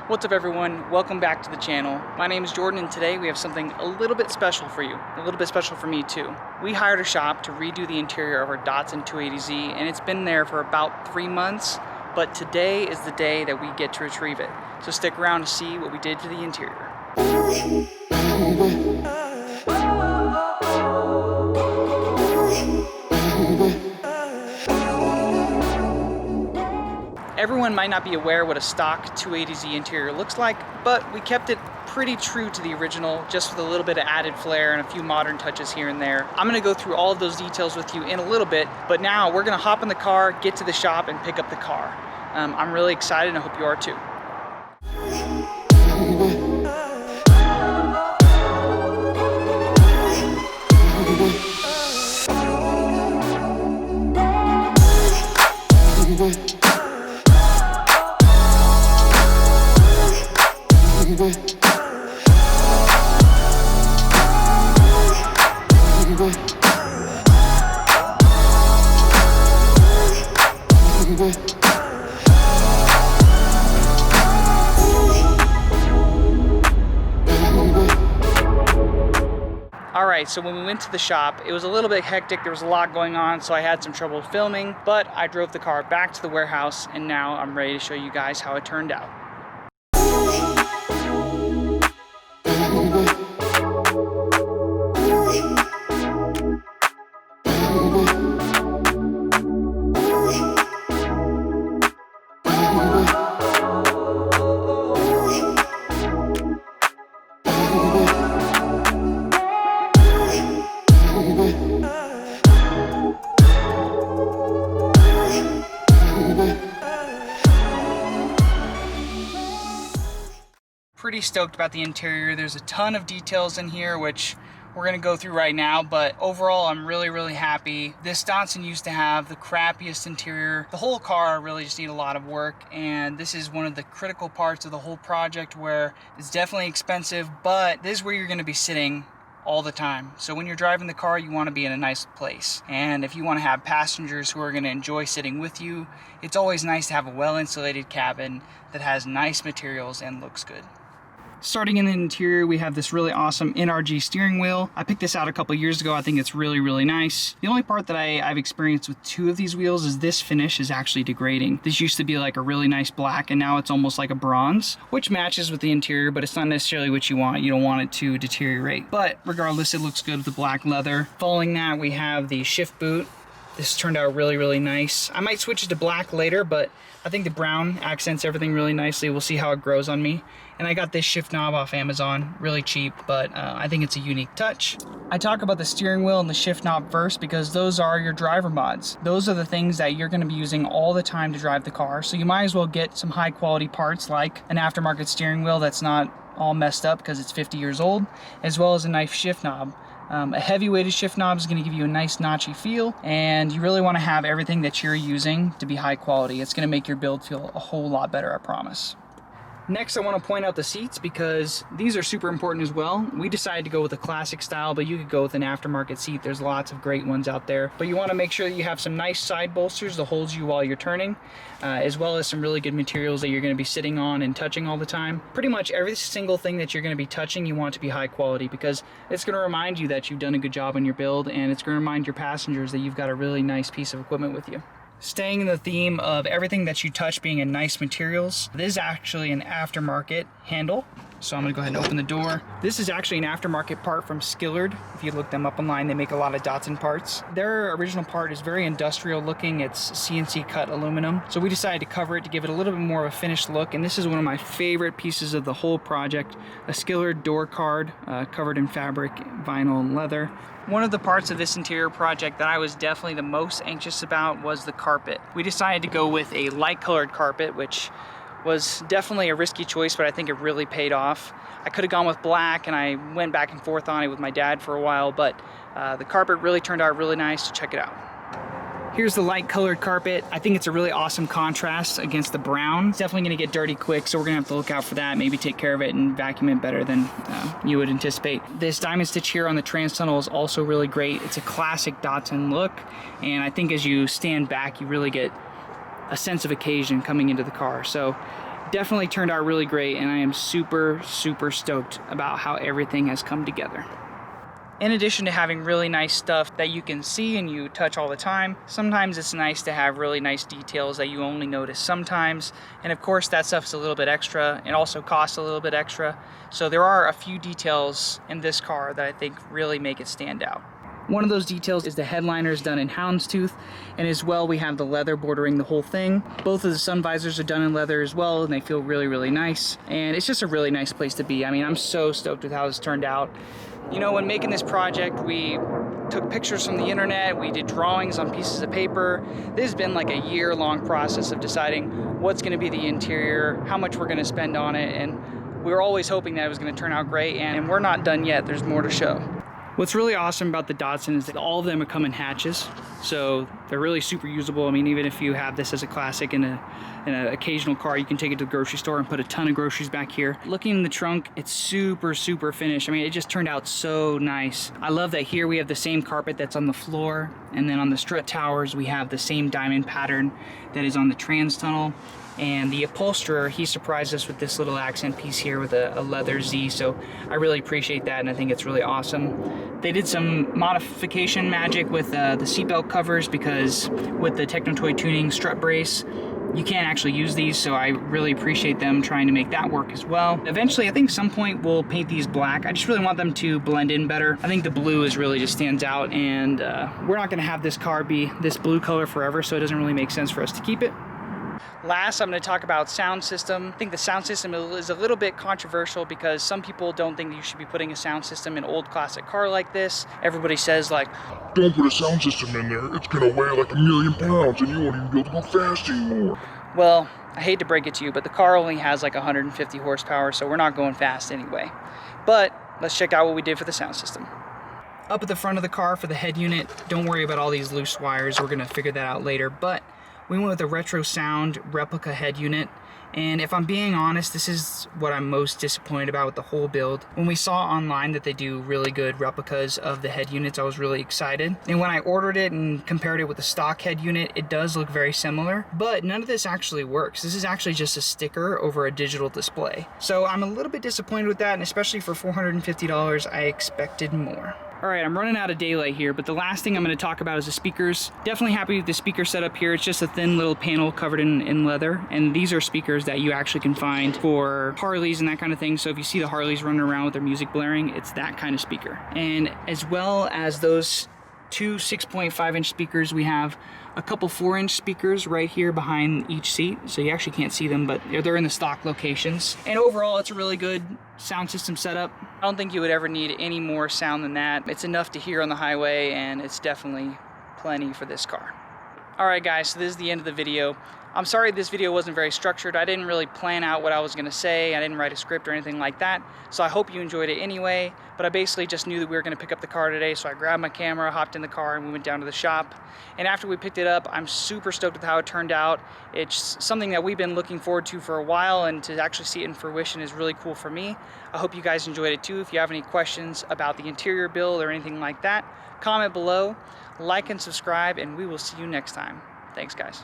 What's up everyone, welcome back to the channel. My name is Jordan and today we have something a little bit special for you, a little bit special for me too. We hired a shop to redo the interior of our Datsun 280z and it's been there for about 3 months, but today is the day that we get to retrieve it. So stick around to see what we did to the interior. Everyone might not be aware what a stock 280z interior looks like, but we kept it pretty true to the original, just with a little bit of added flair and a few modern touches here and there. I'm gonna go through all of those details with you in a little bit, but now we're gonna hop in the car, get to the shop, and pick up the car. I'm really excited and I hope you are too. Alright, so when we went to the shop, it was a little bit hectic, there was a lot going on, so I had some trouble filming, but I drove the car back to the warehouse, and now I'm ready to show you guys how it turned out. Pretty stoked about the interior. There's a ton of details in here which we're gonna go through right now, but overall I'm really happy. This Datsun used to have the crappiest interior. The whole car really just needed a lot of work, and this is one of the critical parts of the whole project where it's definitely expensive, but this is where you're gonna be sitting all the time. So when you're driving the car, you want to be in a nice place. And if you want to have passengers who are going to enjoy sitting with you, it's always nice to have a well-insulated cabin that has nice materials and looks good. Starting in the interior, we have this really awesome NRG steering wheel. I picked this out a couple years ago. I think it's really nice. The only part that I've experienced with 2 of these wheels is this finish is actually degrading. This used to be like a really nice black, and now it's almost like a bronze, which matches with the interior, but it's not necessarily what you want. You don't want it to deteriorate. But regardless, it looks good with the black leather. Following that, we have the shift boot. This turned out really nice. I might switch it to black later, but I think the brown accents everything really nicely. We'll see how it grows on me. And I got this shift knob off Amazon, really cheap, but I think it's a unique touch. I talk about the steering wheel and the shift knob first because those are your driver mods. Those are the things that you're gonna be using all the time to drive the car. So you might as well get some high quality parts like an aftermarket steering wheel that's not all messed up because it's 50 years old, as well as a nice shift knob. A heavy-weighted shift knob is going to give you a nice notchy feel, and you really want to have everything that you're using to be high quality. It's going to make your build feel a whole lot better, I promise. Next, I want to point out the seats because these are super important as well. We decided to go with a classic style, but you could go with an aftermarket seat. There's lots of great ones out there. But you want to make sure that you have some nice side bolsters to hold you while you're turning, as well as some really good materials that you're going to be sitting on and touching all the time. Pretty much every single thing that you're going to be touching, you want to be high quality because it's going to remind you that you've done a good job on your build, and it's going to remind your passengers that you've got a really nice piece of equipment with you. Staying in the theme of everything that you touch being in nice materials, this is actually an aftermarket handle. So I'm gonna go ahead and open the door. This is actually an aftermarket part from Skillard. If you look them up online, they make a lot of Datsun parts. Their original part is very industrial looking. It's CNC cut aluminum. So we decided to cover it to give it a little bit more of a finished look. And this is one of my favorite pieces of the whole project, a Skillard door card covered in fabric, vinyl, and leather. One of the parts of this interior project that I was definitely the most anxious about was the carpet. We decided to go with a light colored carpet, which was definitely a risky choice, but I think it really paid off. I could have gone with black, and I went back and forth on it with my dad for a while, but the carpet really turned out really nice. So check it out. Here's the light colored carpet. I think it's a really awesome contrast against the brown. It's definitely gonna get dirty quick, so we're gonna have to look out for that, maybe take care of it and vacuum it better than you would anticipate. This diamond stitch here on the trans tunnel is also really great. It's a classic Datsun look, and I think as you stand back, you really get a sense of occasion coming into the car. So Definitely turned out really great, and I am super stoked about how everything has come together. In addition to having really nice stuff that you can see and you touch all the time, sometimes it's nice to have really nice details that you only notice sometimes. And of course that stuff's a little bit extra. It also costs a little bit extra. So there are a few details in this car that I think really make it stand out. One of those details is the headliners done in houndstooth, and as well we have the leather bordering the whole thing. Both of the sun visors are done in leather as well, and they feel really nice. And it's just a really nice place to be. I mean, I'm so stoked with how this turned out. You know, when making this project, we took pictures from the internet, we did drawings on pieces of paper. This has been like a year-long process of deciding what's going to be the interior, how much we're going to spend on it, and we were always hoping that it was going to turn out great, and we're not done yet. There's more to show. What's really awesome about the Datsun is that all of them come in hatches, so they're really super usable. I mean, even if you have this as a classic in an occasional car, you can take it to the grocery store and put a ton of groceries back here. Looking in the trunk, it's super finished. I mean, it just turned out so nice. I love that here we have the same carpet that's on the floor, and then on the strut towers we have the same diamond pattern that is on the trans tunnel. And the upholsterer, he surprised us with this little accent piece here with a leather Z, so I really appreciate that, and I think it's really awesome. They did some modification magic with the seatbelt covers, because with the Technotoy tuning strut brace, you can't actually use these, so I really appreciate them trying to make that work as well. Eventually, I think some point we'll paint these black. I just really want them to blend in better. I think the blue is really just stands out, and we're not gonna have this car be this blue color forever, so it doesn't really make sense for us to keep it. Last, I'm going to talk about sound system. I think the sound system is a little bit controversial because some people don't think that you should be putting a sound system in an old classic car like this. Everybody says like, don't put a sound system in there, it's going to weigh like 1,000,000 pounds and you won't even be able to go fast anymore. Well, I hate to break it to you, but the car only has like 150 horsepower, so we're not going fast anyway. But let's check out what we did for the sound system. Up at the front of the car for the head unit, don't worry about all these loose wires, we're going to figure that out later, but we went with a Retro Sound replica head unit, and if I'm being honest, this is what I'm most disappointed about with the whole build. When we saw online that they do really good replicas of the head units, I was really excited. And when I ordered it and compared it with the stock head unit, it does look very similar, but none of this actually works. This is actually just a sticker over a digital display. So I'm a little bit disappointed with that, and especially for $450, I expected more. Alright, I'm running out of daylight here, but the last thing I'm going to talk about is the speakers. Definitely happy with the speaker setup here. It's just a thin little panel covered in leather, and these are speakers that you actually can find for Harleys and that kind of thing. So if you see the Harleys running around with their music blaring, it's that kind of speaker. And as well as those two 6.5-inch speakers, we have a couple 4-inch speakers right here behind each seat, so you actually can't see them, but they're in the stock locations. And overall, it's a really good sound system setup. I don't think you would ever need any more sound than that. It's enough to hear on the highway, and it's definitely plenty for this car. Alright guys, so this is the end of the video. I'm sorry this video wasn't very structured. I didn't really plan out what I was going to say. I didn't write a script or anything like that. So I hope you enjoyed it anyway. But I basically just knew that we were going to pick up the car today. So I grabbed my camera, hopped in the car, and we went down to the shop. And after we picked it up, I'm super stoked with how it turned out. It's something that we've been looking forward to for a while, and to actually see it in fruition is really cool for me. I hope you guys enjoyed it too. If you have any questions about the interior build or anything like that, comment below, like and subscribe, and we will see you next time. Thanks guys.